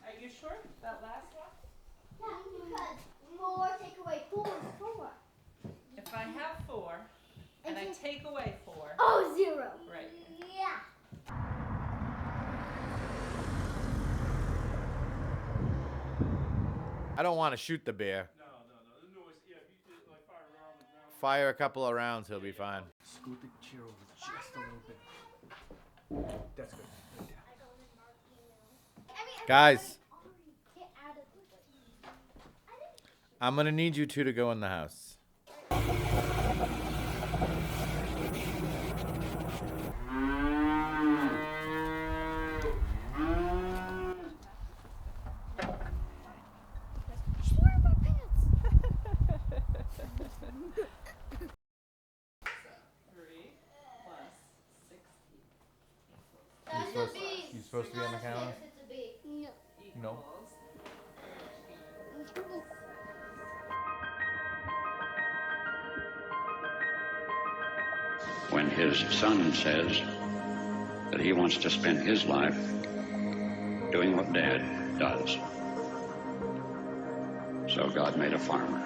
Are you sure? That last one? Yeah, because 4 take away 4 is 4. If I have 4 and I take away 4. Oh, 0. Right. Yeah. I don't want to shoot the bear. No. The noise, yeah, if you did like fire around the ground. Fire a couple of rounds, he'll be fine. Scoot the chair over just a little bit. That's good. Right there. Guys, I'm gonna need you two to go in the house. You supposed to be on the counter? No. When his son says that he wants to spend his life doing what Dad does. So God made a farmer.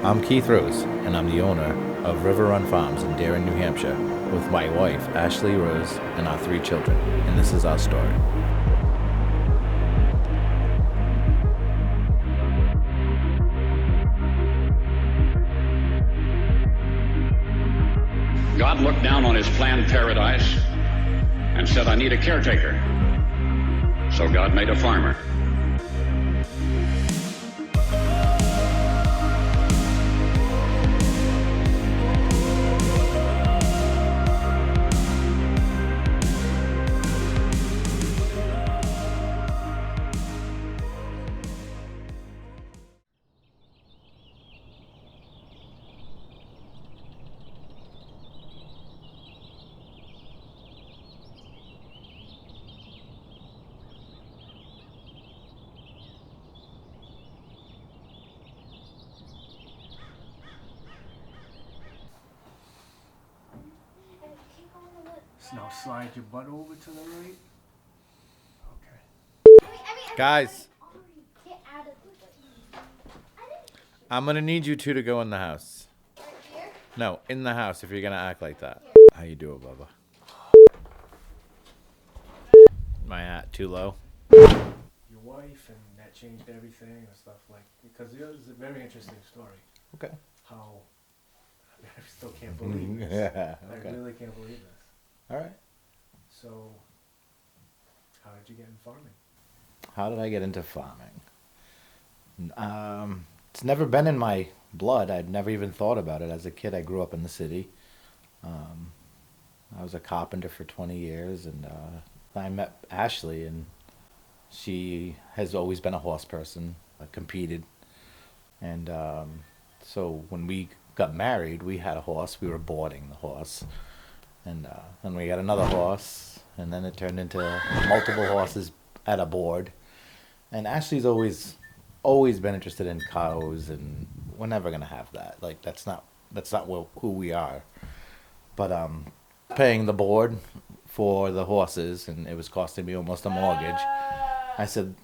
I'm Keith Rose, and I'm the owner of River Run Farms in Darien, New Hampshire, with my wife, Ashley Rose, and our 3 children, and this is our story. God looked down on his planned paradise and said, I need a caretaker. So God made a farmer. Now slide your butt over to the right. Okay. Guys, I'm gonna need you two to go in the house. No, in the house if you're gonna act like that. How you doing, Bubba? My hat too low? Your wife, and that changed everything and stuff like, because it was a very interesting story. Okay. How, I mean, I still can't believe this. Yeah, okay. I really can't believe this. All right. So, how did you get in farming? How did I get into farming? It's never been in my blood. I'd never even thought about it. As a kid, I grew up in the city. I was a carpenter for 20 years, and I met Ashley, and she has always been a horse person. I competed. And so when we got married, we had a horse. We were boarding the horse. And then we got another horse, and then it turned into multiple horses at a board. And Ashley's always been interested in cows, and we're never gonna have that. Like that's not who we are. But paying the board for the horses, and it was costing me almost a mortgage. I said,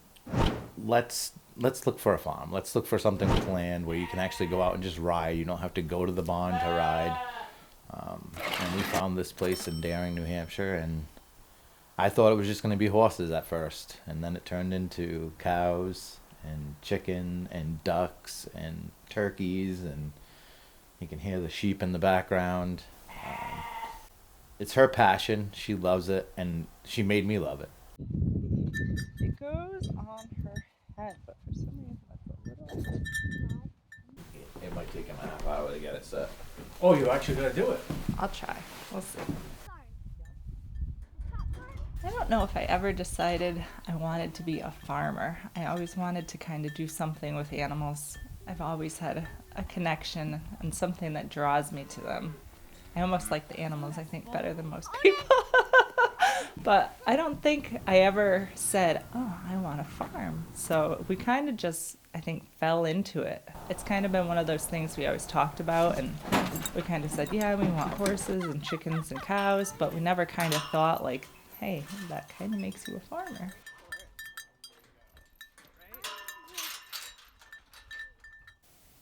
let's look for a farm. Let's look for something with land where you can actually go out and just ride. You don't have to go to the barn to ride. And we found this place in Darien, New Hampshire, and I thought it was just going to be horses at first, and then it turned into cows and chicken and ducks and turkeys, and you can hear the sheep in the background. It's her passion. She loves it, and she made me love it. It goes on her head, but for some reason it's a little... It might take him a half hour to get it set. Oh, you're actually gonna do it? I'll try. We'll see. I don't know if I ever decided I wanted to be a farmer. I always wanted to kind of do something with animals. I've always had a connection and something that draws me to them. I almost like the animals, I think, better than most people. But I don't think I ever said, oh, I want a farm. So we kind of just, I think, fell into it. It's kind of been one of those things we always talked about, and we kind of said, yeah, we want horses and chickens and cows, but we never kind of thought like, hey, that kind of makes you a farmer.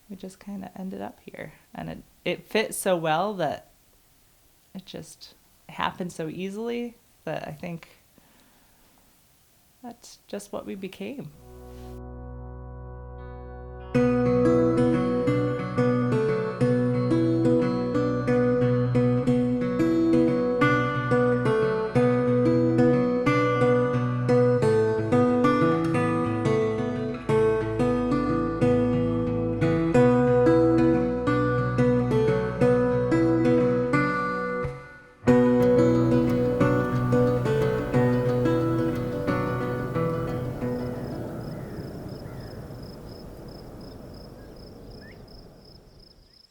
We just kind of ended up here, and it fit so well that it just happened so easily that I think that's just what we became.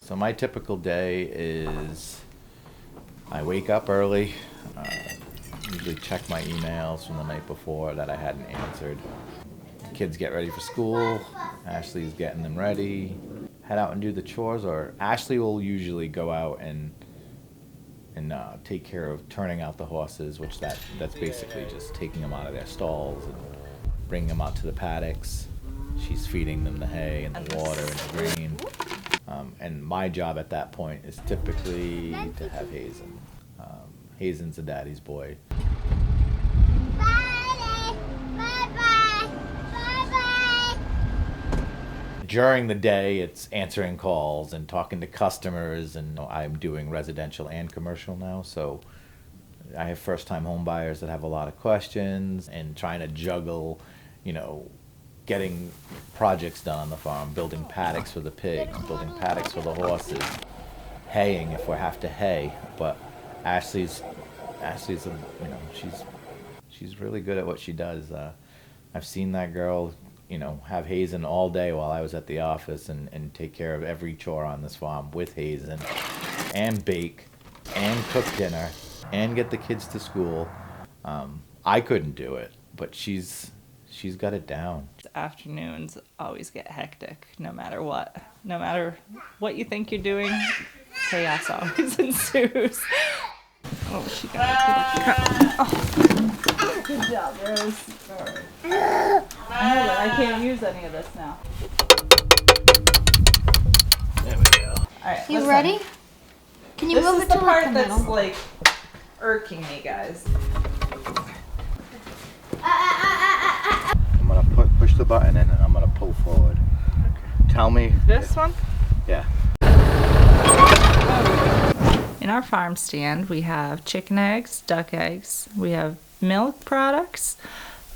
So my typical day is I wake up early, usually check my emails from the night before that I hadn't answered. Kids get ready for school, Ashley's getting them ready, head out and do the chores, or Ashley will usually go out and take care of turning out the horses, which that's basically just taking them out of their stalls and bringing them out to the paddocks. She's feeding them the hay and the water and the grain. And my job at that point is typically to have Hazen. Hazen's a daddy's boy. Bye. Bye. Bye. During the day, it's answering calls and talking to customers, and I'm doing residential and commercial now, so I have first-time home buyers that have a lot of questions and trying to juggle, getting projects done on the farm, building paddocks for the pigs, building paddocks for the horses, haying if we have to hay. But Ashley's she's really good at what she does. I've seen that girl, have Hazen all day while I was at the office and take care of every chore on this farm with Hazen, and bake, and cook dinner, and get the kids to school. I couldn't do it, but she's got it down. Afternoons always get hectic, no matter what. No matter what you think you're doing, chaos always ensues. Oh, she got it. Oh. Good job, Rose. Sorry. I can't use any of this now. There we go. All right. You listen. ready? Can you This move is it the to part the that's middle? like irking me, guys. I'm gonna push the button and I'm gonna pull forward. Okay. Tell me. This one? Yeah. In our farm stand, we have chicken eggs, duck eggs, we have milk products.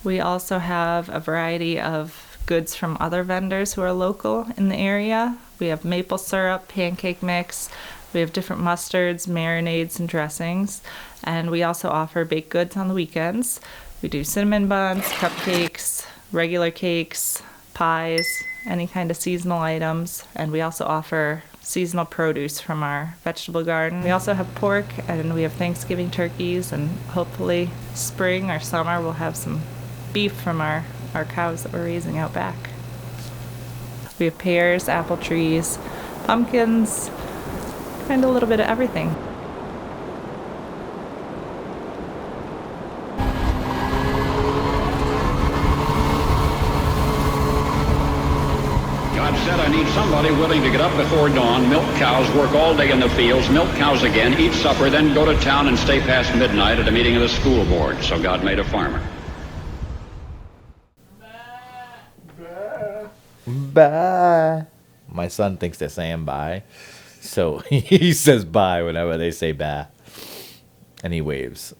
We also have a variety of goods from other vendors who are local in the area. We have maple syrup, pancake mix, we have different mustards, marinades, and dressings. And we also offer baked goods on the weekends. We do cinnamon buns, cupcakes, regular cakes, pies, any kind of seasonal items. And we also offer seasonal produce from our vegetable garden. We also have pork, and we have Thanksgiving turkeys, and hopefully spring or summer we'll have some beef from our cows that we're raising out back. We have pears, apple trees, pumpkins, and a little bit of everything. God said, I need somebody willing to get up before dawn, milk cows, work all day in the fields, milk cows again, eat supper, then go to town and stay past midnight at a meeting of the school board. So God made a farmer. Bye. My son thinks they're saying bye, so he says bye whenever they say bye, and he waves.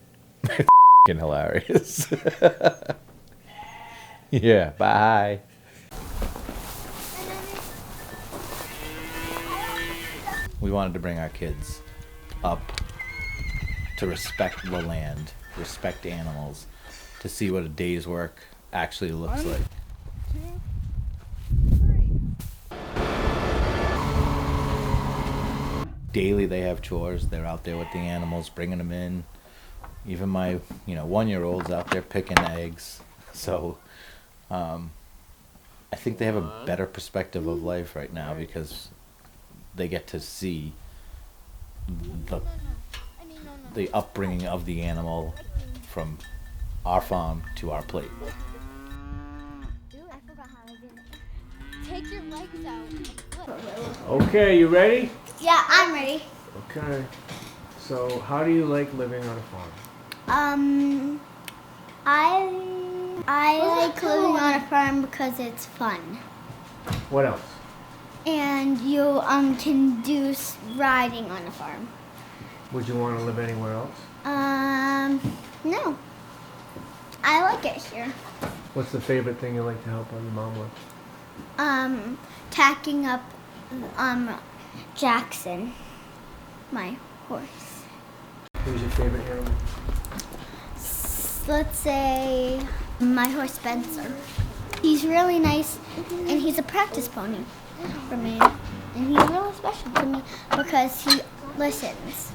It's f***ing hilarious. Yeah, bye. We wanted to bring our kids up to respect the land, respect animals, to see what a day's work actually looks like. 1, 2, 3. daily they have chores. They're out there with the animals, bringing them in. Even my 1-year-old's out there picking eggs. So I think they have a better perspective of life right now because they get to see the upbringing of the animal from our farm to our plate. I forgot how I did it. Take your legs out. Okay, you ready? Yeah, I'm ready. Okay. So, how do you like living on a farm? I like living on a farm because it's fun. What else? And you can do riding on a farm. Would you want to live anywhere else? No. I like it here. What's the favorite thing you like to help your mom with? Tacking up, Jackson, my horse. Who's your favorite animal? Let's say my horse Spencer. He's really nice, and he's a practice pony for me. And he's really special to me because he listens.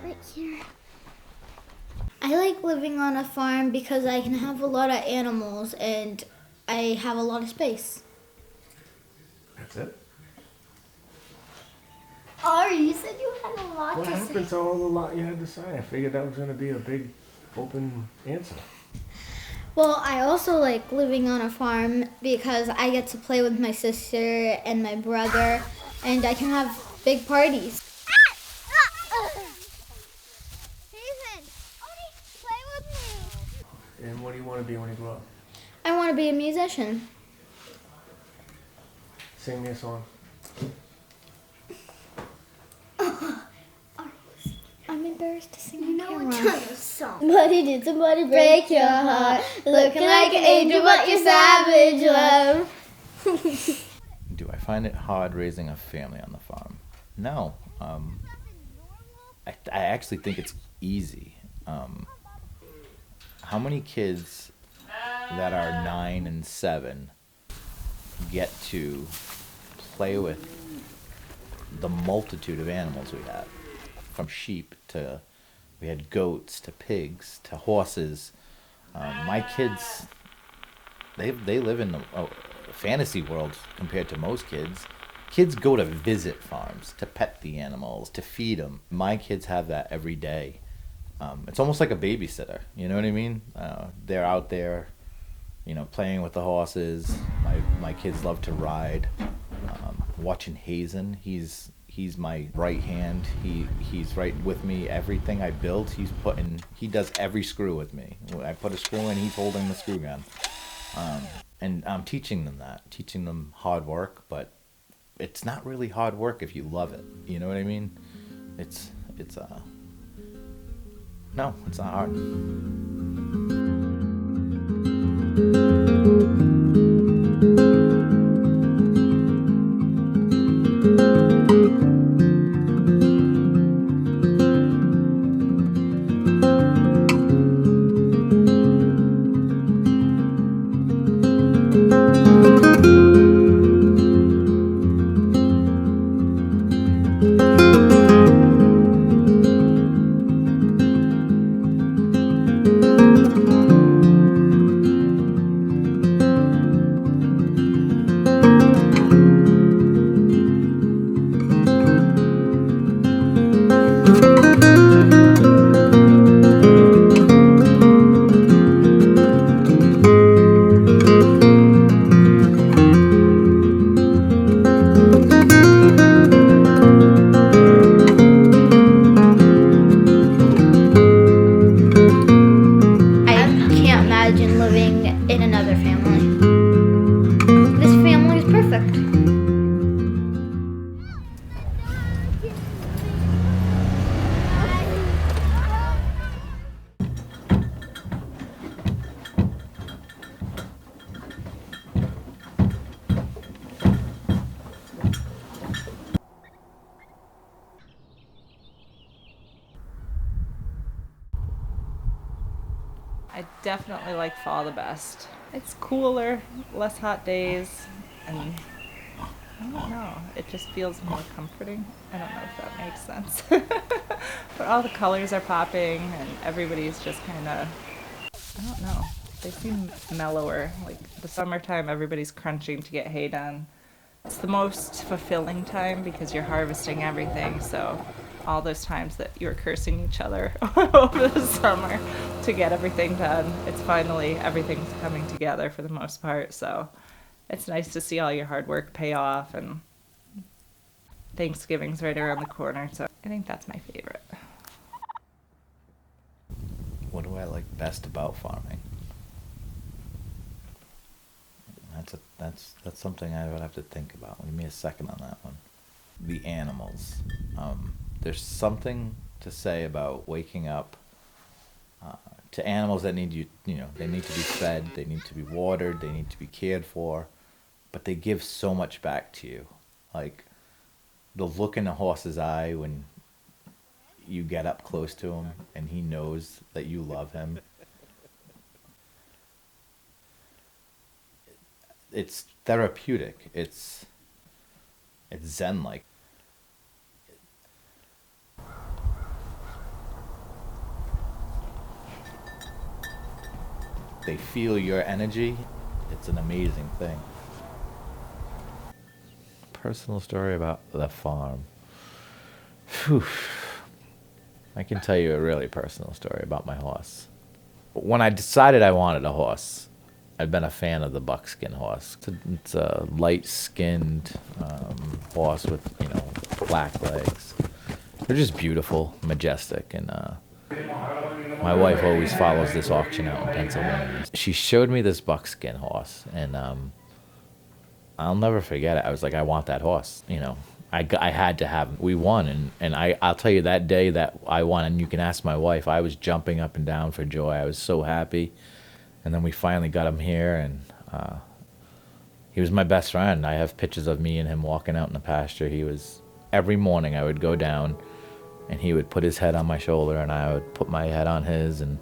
Right here. I like living on a farm because I can have a lot of animals and I have a lot of space. That's it. Oh, you said you had a lot What to happened say. to all the lot you had to say? I figured that was going to be a big open answer. Well, I also like living on a farm because I get to play with my sister and my brother, and I can have big parties. Hazen, play with me. And what do you want to be when you grow up? I want to be a musician. Sing me a song. I'm embarrassed to sing on camera. Somebody did somebody break your heart, looking like an angel, but you're savage, love. Do I find it hard raising a family on the farm? No. I actually think it's easy. How many kids that are 9 and 7 get to play with the multitude of animals we have? From sheep to, we had goats to pigs to horses. My kids, they live in a fantasy world compared to most kids. Kids go to visit farms, to pet the animals, to feed them. My kids have that every day. It's almost like a babysitter, you know what I mean? They're out there, playing with the horses. My kids love to ride. Watching Hazen, he's my right hand. He's right with me. Everything I build, he does every screw with me. When I put a screw in, he's holding the screw gun. And I'm teaching them hard work, but it's not really hard work if you love it. You know what I mean? No, it's not hard. I definitely like fall the best. It's cooler, less hot days, and I don't know. It just feels more comforting. I don't know if that makes sense. But all the colors are popping and everybody's just kind of, I don't know. They seem mellower. Like the summertime, everybody's crunching to get hay done. It's the most fulfilling time because you're harvesting everything. So all those times that you were cursing each other over the summer to get everything done, it's finally, everything's coming together for the most part. So it's nice to see all your hard work pay off, and Thanksgiving's right around the corner. So I think that's my favorite. What do I like best about farming? That's something I would have to think about. Give me a second on that one. The animals. There's something to say about waking up to animals that need they need to be fed, they need to be watered, they need to be cared for, but they give so much back to you. Like the look in a horse's eye when you get up close to him and he knows that you love him. It's therapeutic. It's zen-like. They feel your energy. It's an amazing thing. Personal story about the farm. Whew. I can tell you a really personal story about my horse. When I decided I wanted a horse, I've been a fan of the buckskin horse. It's a light-skinned horse with, black legs. They're just beautiful, majestic, and my wife always follows this auction out in Pennsylvania. She showed me this buckskin horse, and I'll never forget it. I was like, I want that horse. I had to have him. We won, and I'll tell you that day that I won, and you can ask my wife, I was jumping up and down for joy. I was so happy. And then we finally got him here, and he was my best friend. I have pictures of me and him walking out in the pasture. Every morning I would go down, and he would put his head on my shoulder, and I would put my head on his, and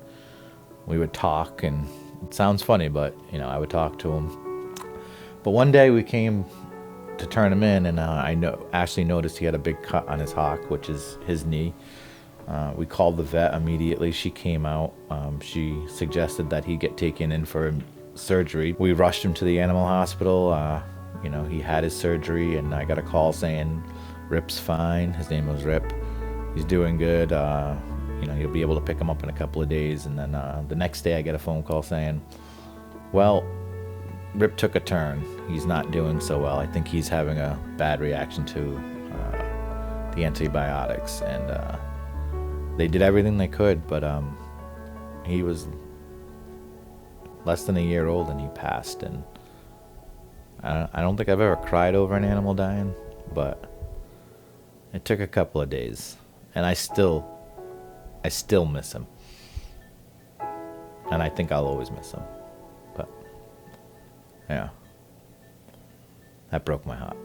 we would talk. And it sounds funny, but, I would talk to him. But one day we came to turn him in, and Ashley noticed he had a big cut on his hock, which is his knee. We called the vet immediately. She came out. She suggested that he get taken in for surgery. We rushed him to the animal hospital. He had his surgery, and I got a call saying Rip's fine. His name was Rip. He's doing good. You'll be able to pick him up in a couple of days. And then the next day I get a phone call saying, well, Rip took a turn. He's not doing so well. I think he's having a bad reaction to the antibiotics. And they did everything they could, but he was less than a year old and he passed. And I don't think I've ever cried over an animal dying, but it took a couple of days, and I still miss him, and I think I'll always miss him. But yeah, that broke my heart.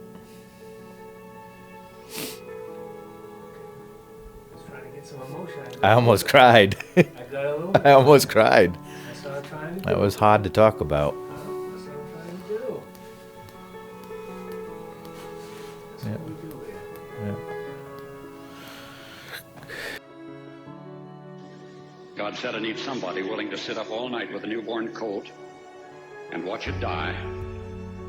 Some emotion. I almost cried. I got a little. I almost cried. That's what I'm trying to do. That was hard to talk about. That's what I'm trying to do. That's Yeah. what we do here. Yeah. God said I need somebody willing to sit up all night with a newborn colt and watch it die,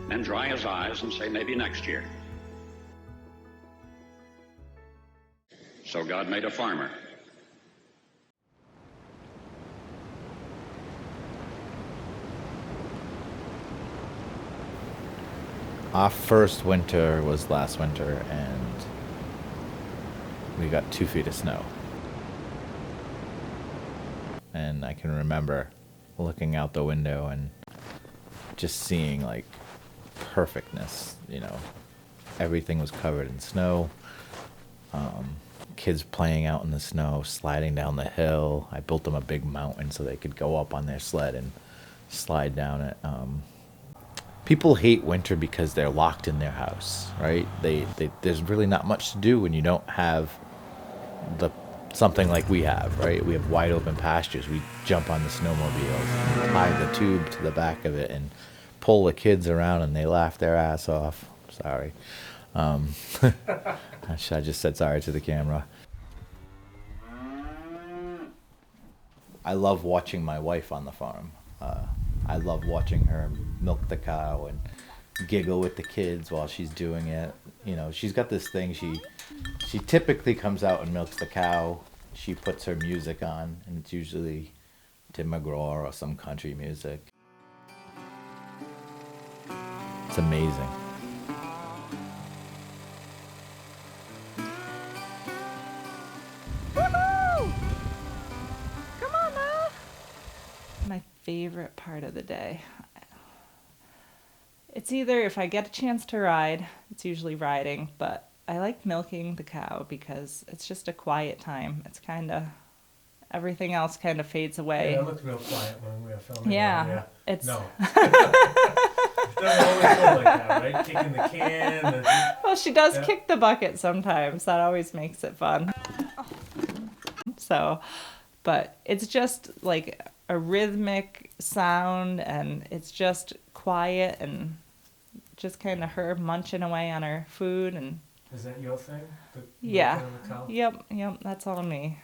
then dry his eyes and say maybe next year. So God made a farmer. Our first winter was last winter, and we got 2 feet of snow. And I can remember looking out the window and just seeing like perfectness, everything was covered in snow. Kids playing out in the snow, sliding down the hill. I built them a big mountain so they could go up on their sled and slide down it. People hate winter because they're locked in their house, right? There's really not much to do when you don't have something like we have, right? We have wide open pastures. We jump on the snowmobiles, tie the tube to the back of it, and pull the kids around, and they laugh their ass off. Sorry. I just said sorry to the camera. I love watching my wife on the farm. I love watching her milk the cow and giggle with the kids while she's doing it. You know, she's got this thing. She typically comes out and milks the cow. She puts her music on, and it's usually Tim McGraw or some country music. It's amazing. Woohoo! Come on now. My favorite part of the day. It's either if I get a chance to ride, it's usually riding, but I like milking the cow because it's just a quiet time. It's kind of, everything else kind of fades away. Yeah, it looked real quiet when we were filming. Yeah, it's... No. It doesn't always go like that, right? Kicking the can. Well, she does kick the bucket sometimes. That always makes it fun. So, but it's just like a rhythmic sound, and it's just quiet and just kind of her munching away on her food. And is that your thing? Yeah. The cow? Yep, that's all me.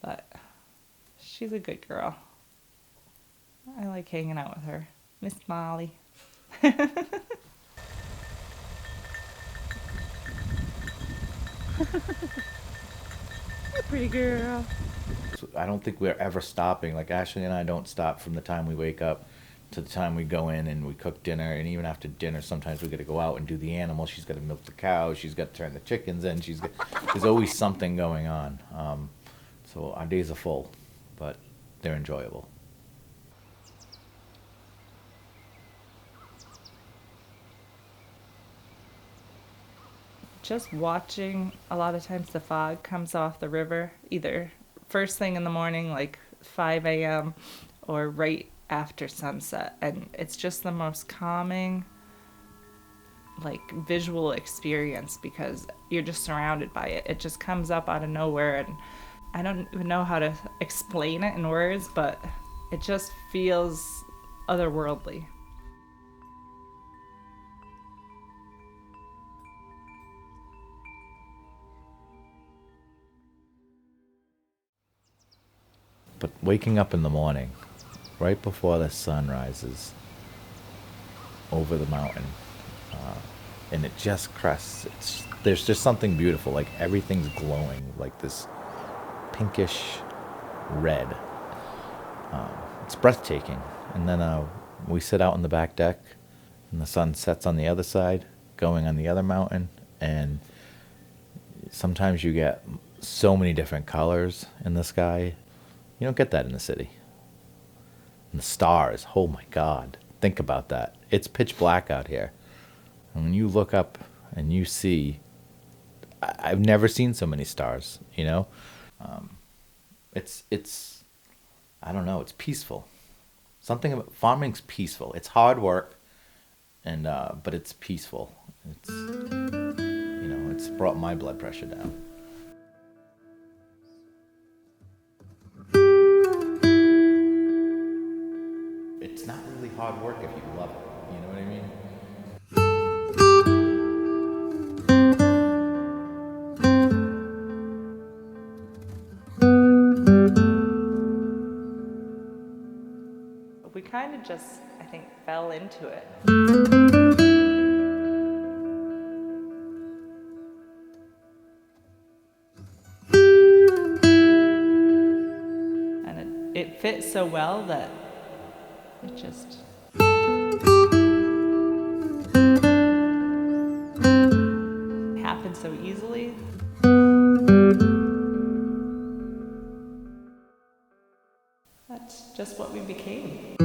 But she's a good girl. I like hanging out with her. Miss Molly. Pretty girl. I don't think we're ever stopping. Like Ashley and I don't stop from the time we wake up to the time we go in and we cook dinner. And even after dinner, sometimes we got to go out and do the animal. She's got to milk the cow. She's got to turn the chickens in. There's always something going on. So our days are full, but they're enjoyable. Just watching, a lot of times the fog comes off the river, either first thing in the morning, like 5 a.m., or right after sunset. And it's just the most calming, like, visual experience because you're just surrounded by it. It just comes up out of nowhere, and I don't even know how to explain it in words, but it just feels otherworldly. But waking up in the morning, right before the sun rises over the mountain, and it just crests, there's just something beautiful, like everything's glowing, like this pinkish red. It's breathtaking. And then we sit out on the back deck, and the sun sets on the other side, going on the other mountain, and sometimes you get so many different colors in the sky. You don't get that in the city. And the stars, oh my God, think about that. It's pitch black out here. And when you look up and you see, I've never seen so many stars, you know? It's I don't know, it's peaceful. Something about farming's peaceful. It's hard work, and but it's peaceful. It's, you know, it's brought my blood pressure down. It's not really hard work if you love it. You know what I mean? We kind of just, I think, fell into it. And it fit so well that it just... happened so easily. That's just what we became.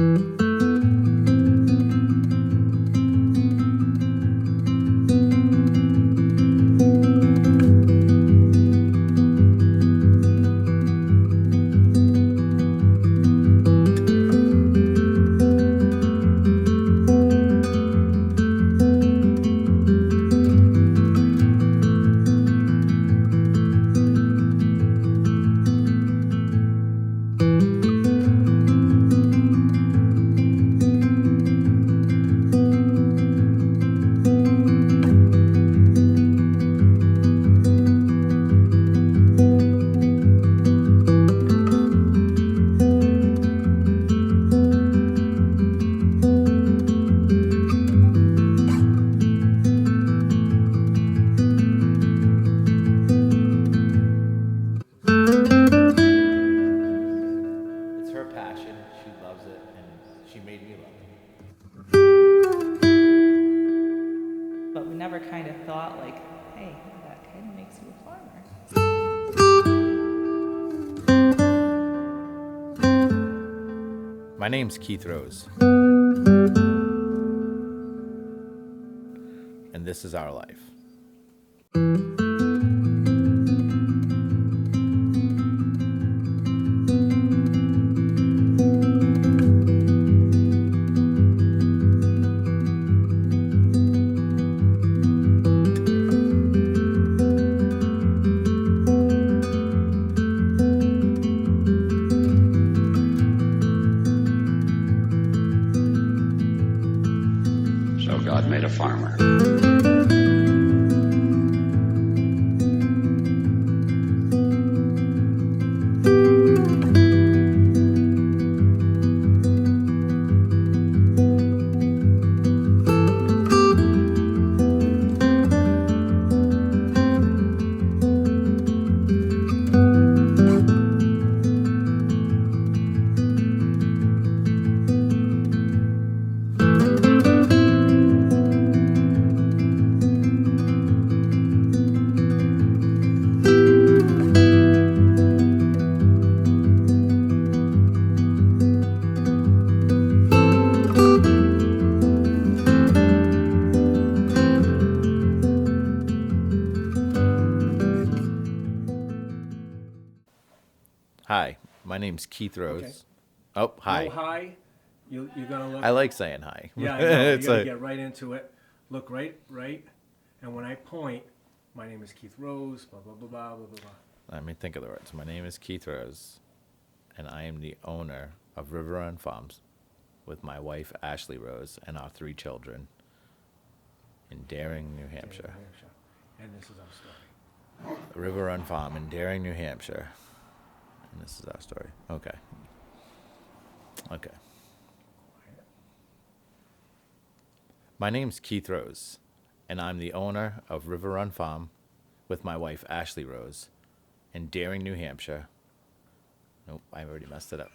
thought, like, hey, that kind of makes you a farmer. My name's Keith Rose, and this is our life. So God made a farmer. Hi, my name's Keith Rose. Okay. Oh, hi. No hi. You're gonna look. I like saying hi. Yeah, I know. You It's gotta like- get right into it. Look right. And when I point, my name is Keith Rose. Blah blah blah blah blah blah. Let me think of the words. My name is Keith Rose, and I am the owner of River Run Farms with my wife, Ashley Rose, and our 3 children in Daring, New Hampshire. And this is our story. River Run Farm in Daring, New Hampshire. And this is our story. Okay. My name's Keith Rose, and I'm the owner of River Run Farm with my wife, Ashley Rose, in Daring, New Hampshire. Nope, I already messed it up.